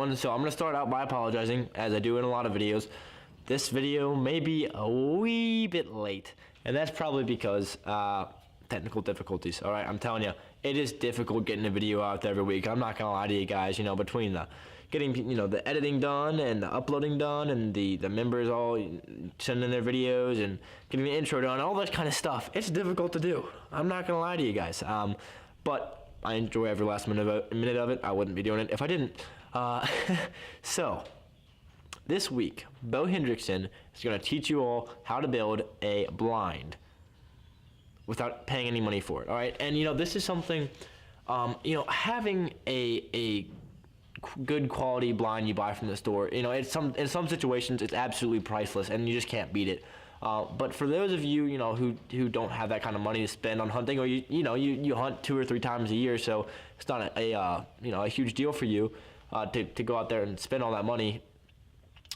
everyone. So I'm going to start out by apologizing, as I do in a lot of videos. This video may be a wee bit late, and that's probably because technical difficulties. All right, I'm telling you, it is difficult getting a video out there every week. I'm not going to lie to you guys, between the getting the editing done and the uploading done and the members all sending their videos and getting the intro done, all that kind of stuff. It's difficult to do. I'm not going to lie to you guys. But I enjoy every last minute of it. I wouldn't be doing it if I didn't. So this week, Bo Hendrikson is going to teach you all how to build a blind without paying any money for it. All right, and this is something, having a good quality blind you buy from the store, in some situations it's absolutely priceless and you just can't beat it. But for those of you who don't have that kind of money to spend on hunting, or you hunt 2 or 3 times a year, so it's not a huge deal for you to go out there and spend all that money.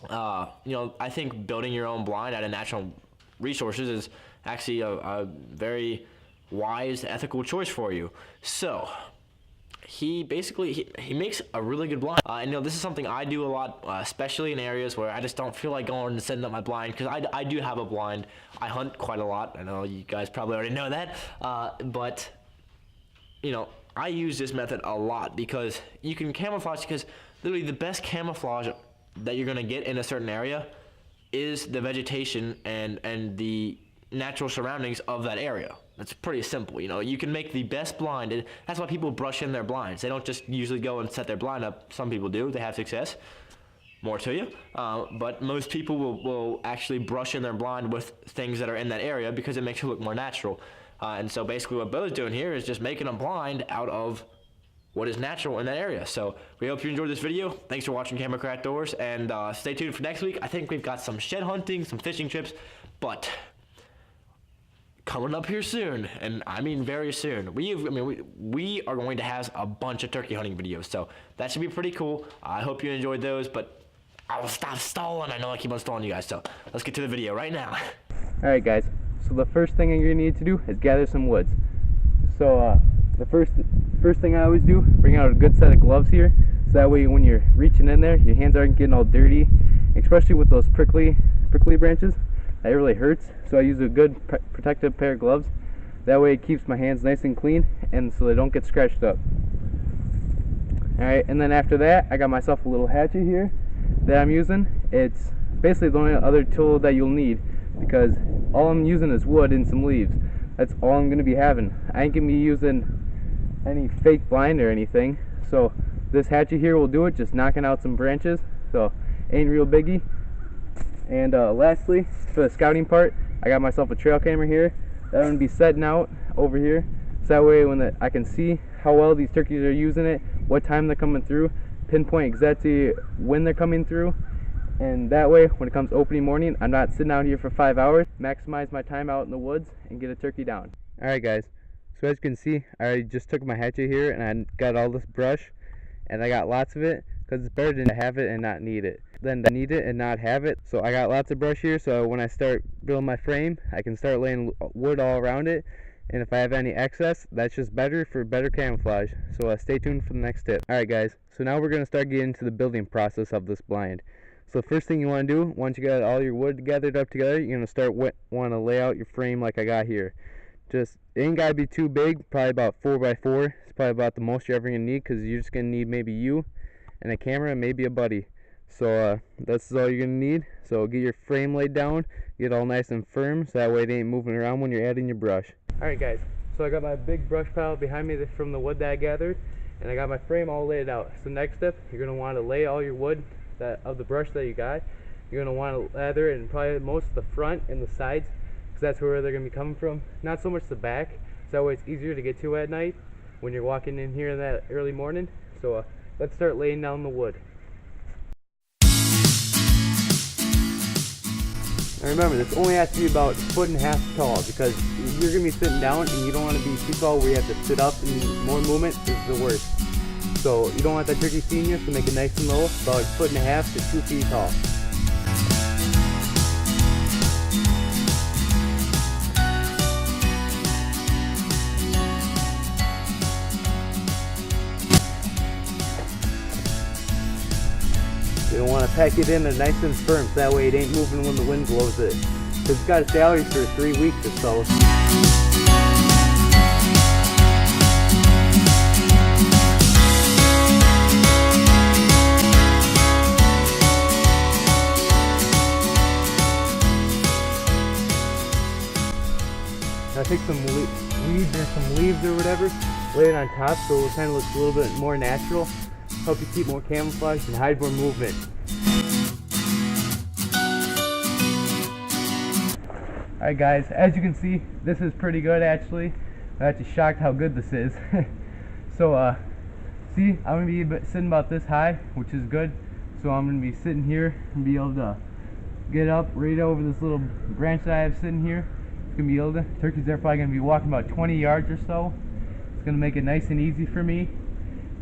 I think building your own blind out of natural resources is actually a very wise, ethical choice for you. So he makes a really good blind. And this is something I do a lot, especially in areas where I just don't feel like going and setting up my blind, because I do have a blind. I hunt quite a lot. I know you guys probably already know that, but I use this method a lot because you can camouflage, because literally the best camouflage that you're gonna get in a certain area is the vegetation and the natural surroundings of that area. It's pretty simple. You can make the best blind, and that's why people brush in their blinds. They don't just usually go and set their blind up. Some people do. They have success. More to you. But most people will actually brush in their blind with things that are in that area because it makes it look more natural. And so basically what Bo's doing here is just making a blind out of what is natural in that area. So we hope you enjoyed this video. Thanks for watching Camo Crew Outdoors, and stay tuned for next week. I think we've got some shed hunting, some fishing trips, but coming up here soon, and I mean very soon. We are going to have a bunch of turkey hunting videos, so that should be pretty cool. I hope you enjoyed those, but I will stop stalling. I know I keep on stalling you guys, so let's get to the video right now. All right, guys. So the first thing you're gonna need to do is gather some woods. So the first thing I always do, bring out a good set of gloves here, so that way when you're reaching in there, your hands aren't getting all dirty, especially with those prickly branches. That really hurts, so I use a good protective pair of gloves. That way it keeps my hands nice and clean, and so they don't get scratched up. Alright, and then after that, I got myself a little hatchet here that I'm using. It's basically the only other tool that you'll need, because all I'm using is wood and some leaves. That's all I'm going to be having. I ain't going to be using any fake blind or anything, so this hatchet here will do it, just knocking out some branches, so ain't real biggie. And lastly, for the scouting part, I got myself a trail camera here that I'm going to be setting out over here, so that way when I can see how well these turkeys are using it, what time they're coming through, pinpoint exactly when they're coming through, and that way when it comes opening morning, I'm not sitting out here for 5 hours, maximize my time out in the woods and get a turkey down. Alright guys, so as you can see, I just took my hatchet here and I got all this brush, and I got lots of it, because it's better to have it and not need it than to need it and not have it. So I got lots of brush here, so when I start building my frame, I can start laying wood all around it, and if I have any excess, that's just better for better camouflage. So stay tuned for the next tip. Alright guys, so now we're going to start getting into the building process of this blind. So the first thing you want to do, once you got all your wood gathered up together, you're going to start want to lay out your frame like I got here. Just, it ain't got to be too big, probably about 4x4. It's probably about the most you're ever going to need, because you're just going to need maybe you and a camera and maybe a buddy. So that's all you're going to need. So get your frame laid down, get all nice and firm, so that way it ain't moving around when you're adding your brush. Alright guys, so I got my big brush pile behind me from the wood that I gathered, and I got my frame all laid out. So next step, you're going to want to lay all your wood of the brush that you got. You're going to want to lather it in probably most of the front and the sides, because that's where they're going to be coming from. Not so much the back, so that way it's easier to get to at night when you're walking in here in that early morning. So let's start laying down the wood. Now remember, this only has to be about 1.5 feet tall, because you're going to be sitting down and you don't want to be too tall where you have to sit up, and more movement is the worst. So you don't want that turkey seeing you, so make it nice and low, about 1.5 to 2 feet tall. pack it in nice and firm so that way it ain't moving when the wind blows it. Because it's got to stay out here for 3 weeks or so. I take some weeds or some leaves or whatever, lay it on top so it kind of looks a little bit more natural. Help you keep more camouflage and hide more movement. Alright guys, as you can see, this is pretty good actually. I'm actually shocked how good this is. So see, I'm going to be sitting about this high, which is good. So I'm going to be sitting here and be able to get up right over this little branch that I have sitting here. Gonna be able to, turkeys are probably gonna be walking about 20 yards or so. It's gonna make it nice and easy for me,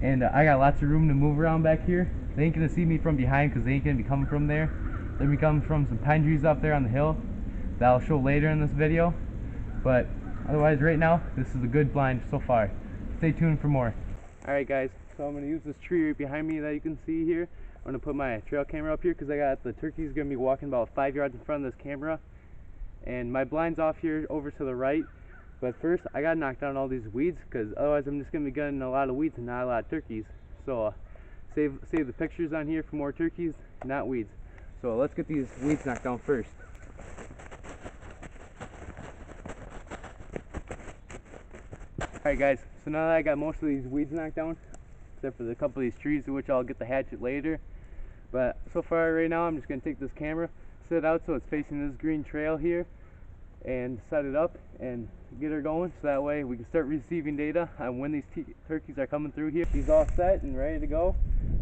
and I got lots of room to move around back here. They ain't gonna see me from behind because they ain't gonna be coming from there. They're gonna be coming from some pine trees up there on the hill that I'll show later in this video. But otherwise, right now, this is a good blind so far. Stay tuned for more. Alright guys, so I'm gonna use this tree right behind me that you can see here. I'm gonna put my trail camera up here because I got the turkeys gonna be walking about 5 yards in front of this camera. And my blind's off here over to the right, but first I gotta knock down all these weeds because otherwise I'm just gonna be getting a lot of weeds and not a lot of turkeys. So save the pictures on here for more turkeys, not weeds. So let's get these weeds knocked down first. Alright guys, so now that I got most of these weeds knocked down, except for the couple of these trees, which I'll get the hatchet later, but so far right now I'm just gonna take this camera, set it out so it's facing this green trail here, and set it up and get her going so that way we can start receiving data on when these turkeys are coming through here. She's all set and ready to go.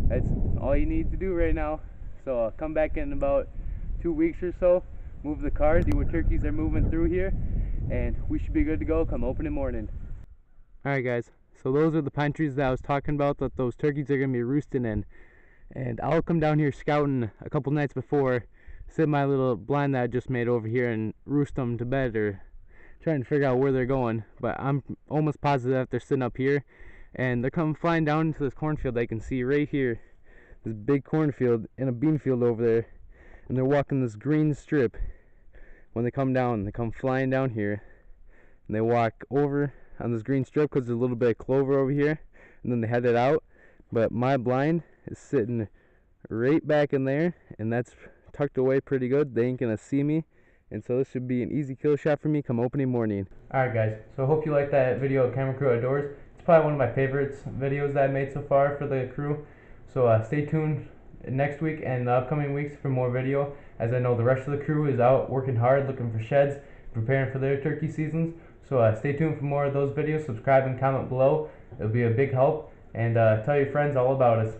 That's all you need to do right now. So I'll come back in about 2 weeks or so, move the car, see what turkeys are moving through here, and we should be good to go come opening morning. Alright guys, so those are the pine trees that I was talking about that those turkeys are going to be roosting in. And I'll come down here scouting a couple nights before, set my little blind that I just made over here and roost them to bed, or trying to figure out where they're going. But I'm almost positive that they're sitting up here and they're coming flying down into this cornfield I can see right here, this big cornfield and a bean field over there, and they're walking this green strip. When they come down, they come flying down here and they walk over on this green strip because there's a little bit of clover over here, and then they head it out. But my blind is sitting right back in there, and that's tucked away pretty good. They ain't gonna see me, and so this should be an easy kill shot for me come opening morning. Alright guys, so I hope you liked that video of Camo Crew Outdoors. It's probably one of my favorites videos that I made so far for the crew. So stay tuned next week and the upcoming weeks for more video, as I know the rest of the crew is out working hard looking for sheds, preparing for their turkey seasons. So stay tuned for more of those videos. Subscribe and comment below. It'll be a big help. And tell your friends all about us.